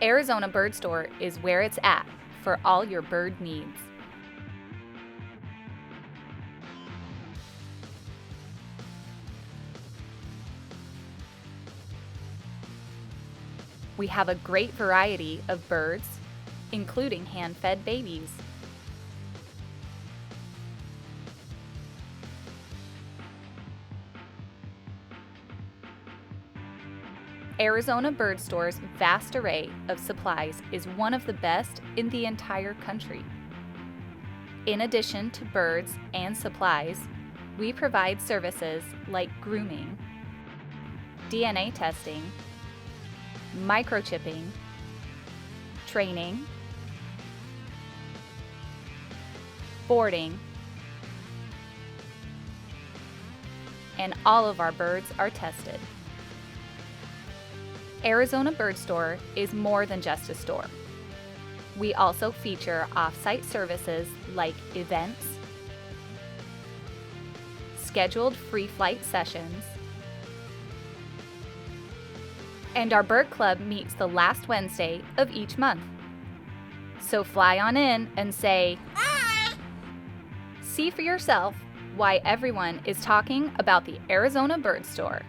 Arizona Bird Store is where it's at for all your bird needs. We have a great variety of birds, including hand-fed babies. Arizona Bird Store's vast array of supplies is one of the best in the entire country. In addition to birds and supplies, we provide services like grooming, DNA testing, microchipping, training, boarding, and all of our birds are tested. Arizona Bird Store is more than just a store. We also feature off-site services like events, scheduled free flight sessions, and our bird club meets the last Wednesday of each month. So fly on in and say, "Hi!" See for yourself why everyone is talking about the Arizona Bird Store.